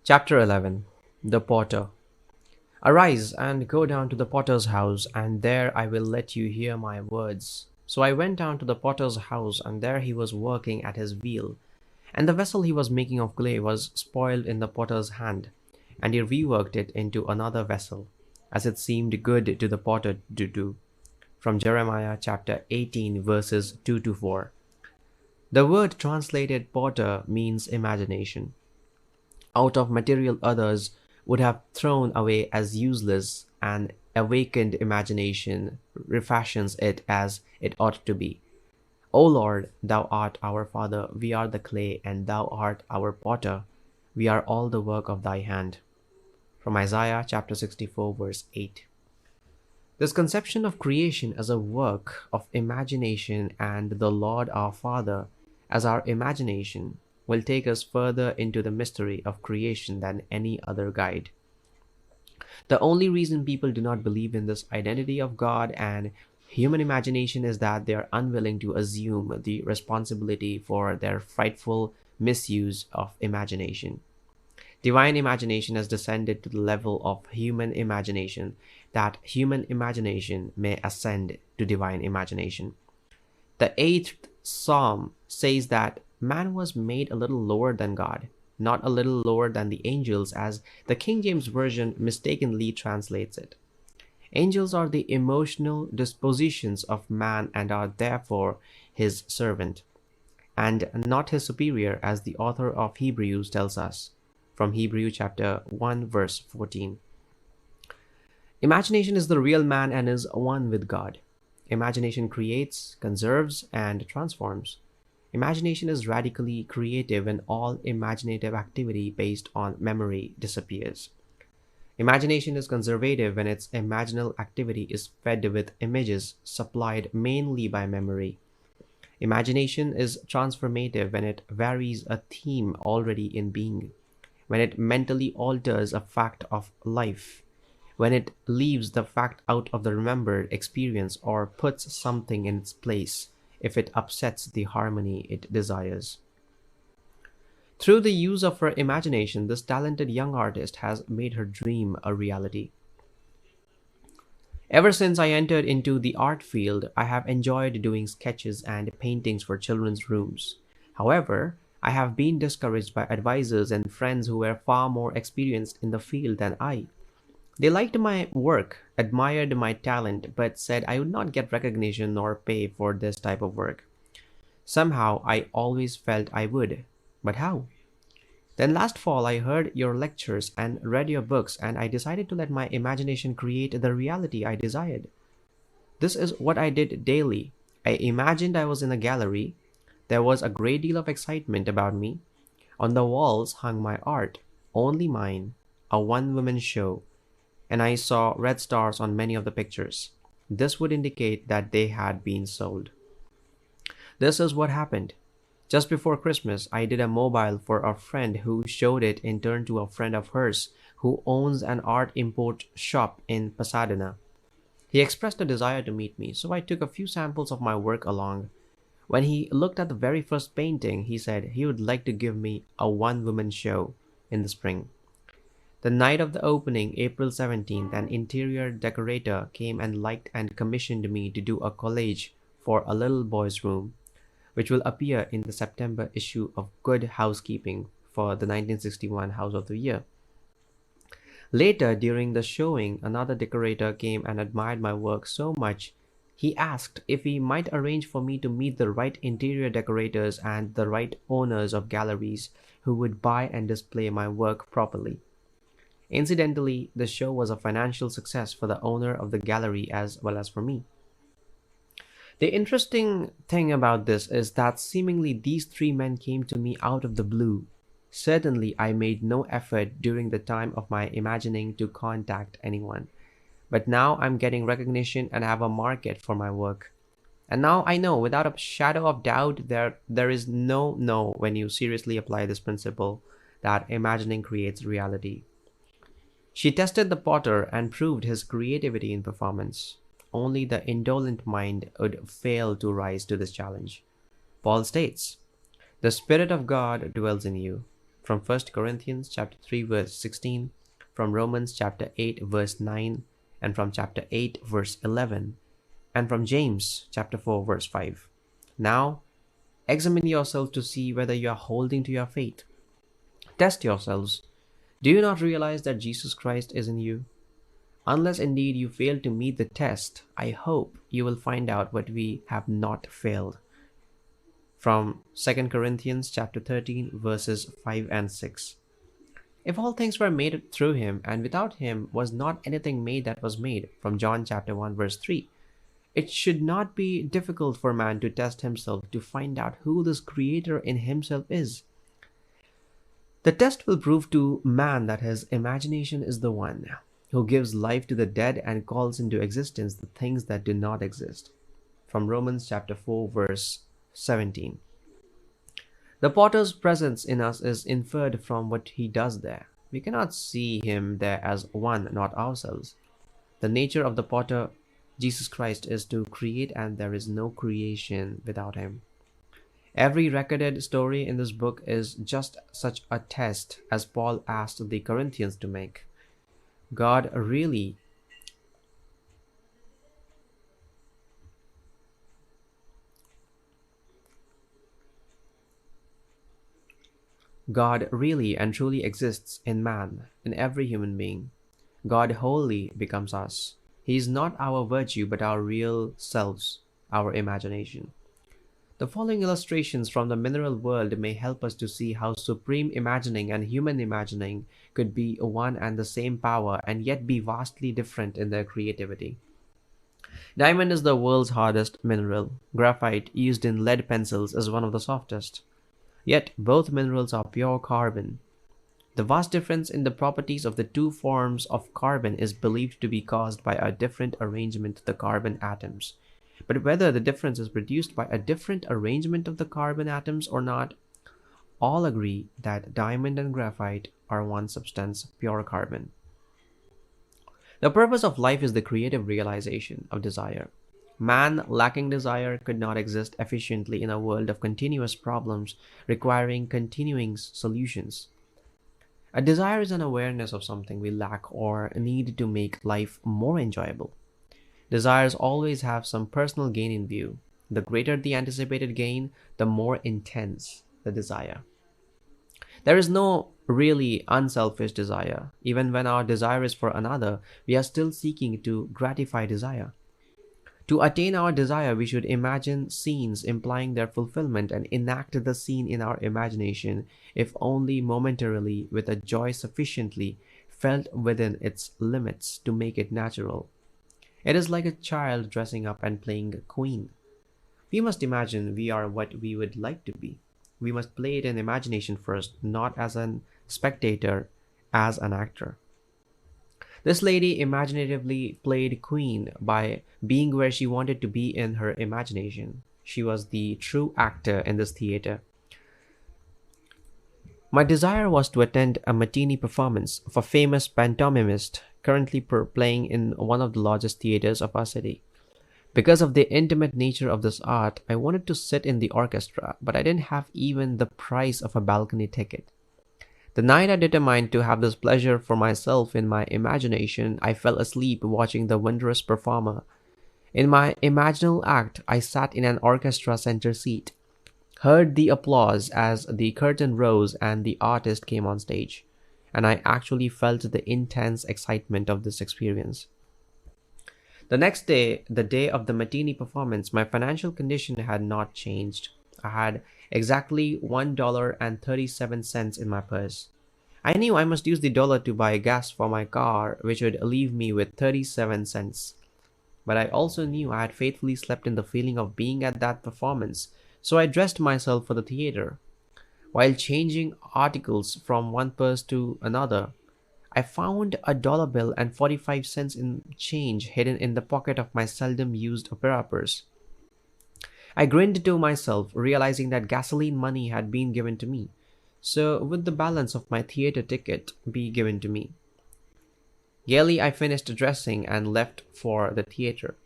Chapter 11. The Potter. Arise and go down to the potter's house, and there I will let you hear my words. So I went down to the potter's house, and there he was working at his wheel. And the vessel he was making of clay was spoiled in the potter's hand, and he reworked it into another vessel, as it seemed good to the potter to do. From Jeremiah chapter 18, verses 2 to 4. The word translated potter means imagination. Out of material others would have thrown away as useless, an awakened imagination refashions it as it ought to be. O Lord, thou art our Father, we are the clay, and thou art our potter. We are all the work of thy hand. From Isaiah chapter 64, verse 8. This conception of creation as a work of imagination and the Lord our Father as our imagination will take us further into the mystery of creation than any other guide. The only reason people do not believe in this identity of God and human imagination is that they are unwilling to assume the responsibility for their frightful misuse of imagination. Divine imagination has descended to the level of human imagination, that human imagination may ascend to divine imagination. The eighth psalm says that man was made a little lower than God, not a little lower than the angels, as the King James Version mistakenly translates it. Angels are the emotional dispositions of man and are therefore his servant, and not his superior, as the author of Hebrews tells us, from Hebrews chapter 1, verse 14. Imagination is the real man and is one with God. Imagination creates, conserves, and transforms. Imagination is radically creative when all imaginative activity based on memory disappears. Imagination is conservative when its imaginal activity is fed with images supplied mainly by memory. Imagination is transformative when it varies a theme already in being, when it mentally alters a fact of life, when it leaves the fact out of the remembered experience or puts something in its place if it upsets the harmony it desires. Through the use of her imagination, this talented young artist has made her dream a reality. Ever since I entered into the art field, I have enjoyed doing sketches and paintings for children's rooms. However, I have been discouraged by advisors and friends who were far more experienced in the field than I. They liked my work, admired my talent, but said I would not get recognition nor pay for this type of work. Somehow, I always felt I would. But how? Then last fall, I heard your lectures and read your books, and I decided to let my imagination create the reality I desired. This is what I did daily. I imagined I was in a gallery. There was a great deal of excitement about me. On the walls hung my art, only mine, a one-woman show, and I saw red stars on many of the pictures. This would indicate that they had been sold. This is what happened. Just before Christmas, I did a mobile for a friend who showed it in turn to a friend of hers who owns an art import shop in Pasadena. He expressed a desire to meet me, so I took a few samples of my work along. When he looked at the very first painting, he said he would like to give me a one-woman show in the spring. The night of the opening, April 17th, an interior decorator came and liked and commissioned me to do a collage for a little boy's room, which will appear in the September issue of Good Housekeeping for the 1961 House of the Year. Later, during the showing, another decorator came and admired my work so much, he asked if he might arrange for me to meet the right interior decorators and the right owners of galleries who would buy and display my work properly. Incidentally, the show was a financial success for the owner of the gallery as well as for me. The interesting thing about this is that seemingly these three men came to me out of the blue. Certainly, I made no effort during the time of my imagining to contact anyone. But now I'm getting recognition and have a market for my work. And now I know without a shadow of doubt there is no when you seriously apply this principle that imagining creates reality. She tested the potter and proved his creativity in performance. Only the indolent mind would fail to rise to this challenge. Paul states, "The Spirit of God dwells in you." from 1 Corinthians chapter 3 verse 16, from Romans chapter 8 verse 9, and from chapter 8 verse 11, and from James chapter 4 verse 5. Now, examine yourself to see whether you are holding to your faith. Test yourselves. Do you not realize that Jesus Christ is in you? Unless indeed you fail to meet the test, I hope you will find out what we have not failed. From 2 Corinthians chapter 13 verses 5 and 6. If all things were made through him, and without him was not anything made that was made, from John chapter 1 verse 3, it should not be difficult for man to test himself to find out who this creator in himself is. The test will prove to man that his imagination is the one who gives life to the dead and calls into existence the things that do not exist. From Romans chapter 4 verse 17. The potter's presence in us is inferred from what he does there. We cannot see him there as one, not ourselves. The nature of the potter, Jesus Christ, is to create, and there is no creation without him. Every recorded story in this book is just such a test as Paul asked the Corinthians to make. God really and truly exists in man, in every human being. God wholly becomes us. He is not our virtue, but our real selves, our imagination. The following illustrations from the mineral world may help us to see how supreme imagining and human imagining could be one and the same power and yet be vastly different in their creativity. Diamond is the world's hardest mineral. Graphite, used in lead pencils, is one of the softest. Yet both minerals are pure carbon. The vast difference in the properties of the two forms of carbon is believed to be caused by a different arrangement of the carbon atoms. But whether the difference is produced by a different arrangement of the carbon atoms or not, all agree that diamond and graphite are one substance, pure carbon. The purpose of life is the creative realization of desire. Man lacking desire could not exist efficiently in a world of continuous problems requiring continuing solutions. A desire is an awareness of something we lack or need to make life more enjoyable. Desires always have some personal gain in view. The greater the anticipated gain, the more intense the desire. There is no really unselfish desire. Even when our desire is for another, we are still seeking to gratify desire. To attain our desire, we should imagine scenes implying their fulfillment and enact the scene in our imagination, if only momentarily, with a joy sufficiently felt within its limits to make it natural. It is like a child dressing up and playing a queen. We must imagine we are what we would like to be. We must play it in imagination first, not as a spectator, as an actor. This lady imaginatively played queen by being where she wanted to be in her imagination. She was the true actor in this theater. My desire was to attend a matinee performance of a famous pantomimist currently playing in one of the largest theaters of our city. Because of the intimate nature of this art, I wanted to sit in the orchestra, but I didn't have even the price of a balcony ticket. The night I determined to have this pleasure for myself in my imagination, I fell asleep watching the wondrous performer. In my imaginal act, I sat in an orchestra center seat, heard the applause as the curtain rose and the artist came on stage, and I actually felt the intense excitement of this experience. The next day, the day of the matinee performance, my financial condition had not changed. I had exactly $1.37 in my purse. I knew I must use the dollar to buy gas for my car, which would leave me with 37 cents. But I also knew I had faithfully slept in the feeling of being at that performance, so I dressed myself for the theater. While changing articles from one purse to another, I found a dollar bill and 45 cents in change hidden in the pocket of my seldom used opera purse. I grinned to myself, realizing that gasoline money had been given to me. So would the balance of my theater ticket be given to me? Gaily I finished dressing and left for the theater.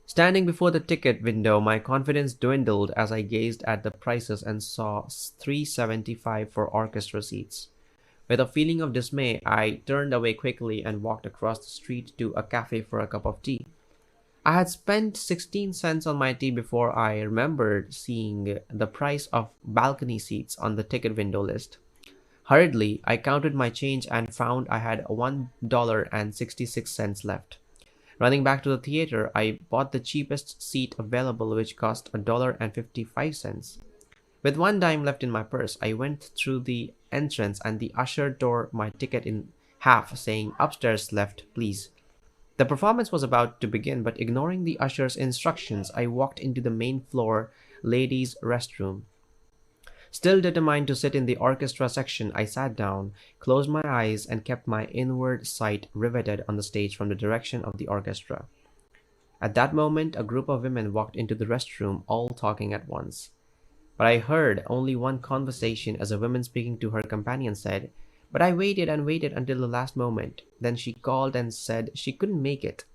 Standing before the ticket window, my confidence dwindled as I gazed at the prices and saw 375 for orchestra seats. With a feeling of dismay, I turned away quickly and walked across the street to a cafe for a cup of tea. I had spent 16 cents on my tea before I remembered seeing the price of balcony seats on the ticket window list. Hurriedly, I counted my change and found I had $1.66 left. Running back to the theater, I bought the cheapest seat available, which cost $1.55. With one dime left in my purse, I went through the entrance and the usher tore my ticket in half, saying, "Upstairs left, please." The performance was about to begin, but ignoring the usher's instructions, I walked into the main floor ladies' restroom. Still determined to sit in the orchestra section, I sat down, closed my eyes, and kept my inward sight riveted on the stage from the direction of the orchestra. At that moment, a group of women walked into the restroom, all talking at once. But I heard only one conversation as a woman speaking to her companion said, "But I waited and waited until the last moment. Then she called and said she couldn't make it.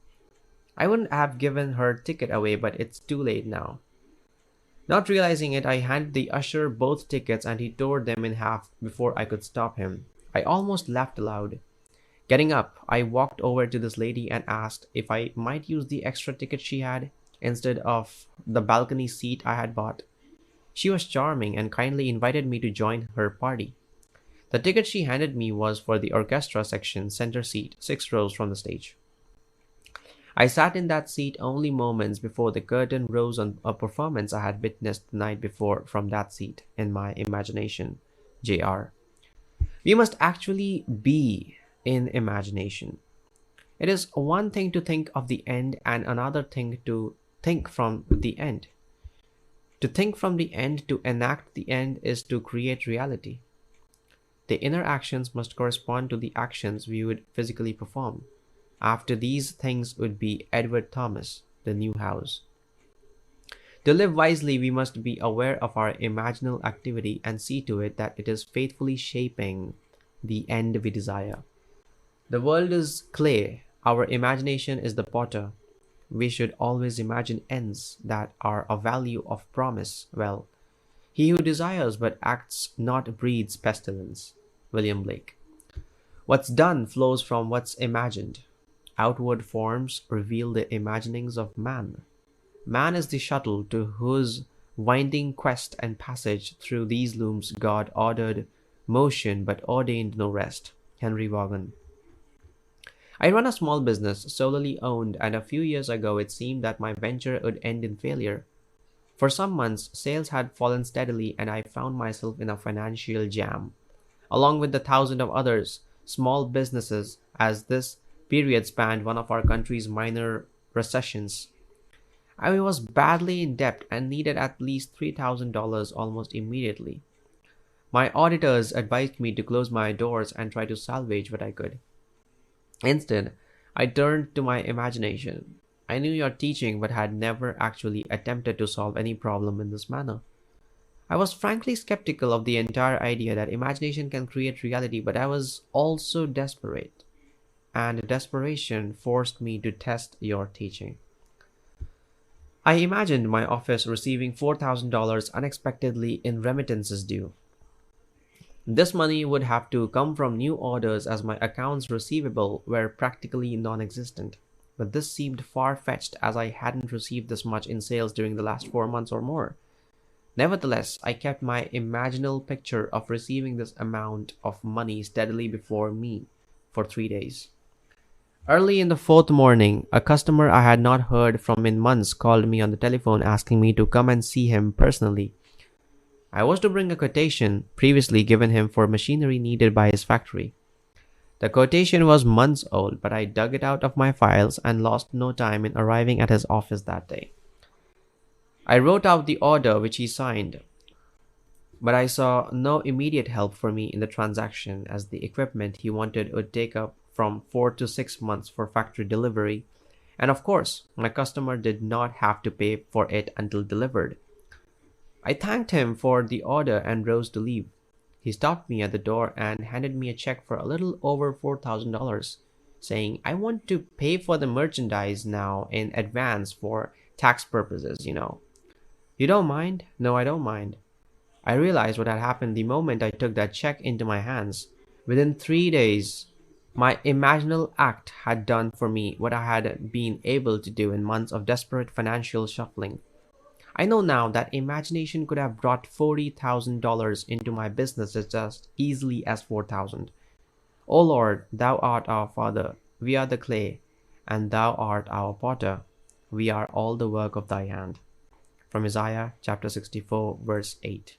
I wouldn't have given her ticket away, but it's too late now." Not realizing it, I handed the usher both tickets and he tore them in half before I could stop him. I almost laughed aloud. Getting up, I walked over to this lady and asked if I might use the extra ticket she had instead of the balcony seat I had bought. She was charming and kindly invited me to join her party. The ticket she handed me was for the orchestra section center seat, 6 rows from the stage. I sat in that seat only moments before the curtain rose on a performance I had witnessed the night before from that seat in my imagination. Jr. We must actually be in imagination. It is one thing to think of the end and another thing to think from the end. To think from the end to enact the end is to create reality. The inner actions must correspond to the actions we would physically perform. After these things would be Edward Thomas, the new house. To live wisely, we must be aware of our imaginal activity and see to it that it is faithfully shaping the end we desire. The world is clay, our imagination is the potter. We should always imagine ends that are of value of promise. Well, he who desires but acts not breeds pestilence. William Blake. What's done flows from what's imagined. Outward forms reveal the imaginings of man. Man is the shuttle to whose winding quest and passage through these looms God ordered motion but ordained no rest. Henry Vaughan. I run a small business, solely owned, and a few years ago it seemed that my venture would end in failure. For some months, sales had fallen steadily and I found myself in a financial jam. Along with the thousand of others, small businesses, as this period spanned one of our country's minor recessions. I was badly in debt and needed at least $3,000 almost immediately. My auditors advised me to close my doors and try to salvage what I could. Instead, I turned to my imagination. I knew your teaching but had never actually attempted to solve any problem in this manner. I was frankly skeptical of the entire idea that imagination can create reality, but I was also desperate. And desperation forced me to test your teaching. I imagined my office receiving $4,000 unexpectedly in remittances due. This money would have to come from new orders as my accounts receivable were practically non-existent. But this seemed far-fetched as I hadn't received this much in sales during the last 4 months or more. Nevertheless, I kept my imaginal picture of receiving this amount of money steadily before me for 3 days. Early in the fourth morning, a customer I had not heard from in months called me on the telephone asking me to come and see him personally. I was to bring a quotation previously given him for machinery needed by his factory. The quotation was months old, but I dug it out of my files and lost no time in arriving at his office that day. I wrote out the order which he signed, but I saw no immediate help for me in the transaction as the equipment he wanted would take up from 4 to 6 months for factory delivery, and of course, my customer did not have to pay for it until delivered. I thanked him for the order and rose to leave. He stopped me at the door and handed me a check for a little over $4,000, saying, "I want to pay for the merchandise now in advance for tax purposes, You don't mind? No, I don't mind. I realized what had happened the moment I took that check into my hands. Within 3 days, my imaginal act had done for me what I had been able to do in months of desperate financial shuffling. I know now that imagination could have brought $40,000 into my business as just easily as 4,000. O Lord, thou art our Father, we are the clay, and thou art our potter. We are all the work of thy hand. From Isaiah chapter 64, verse 8.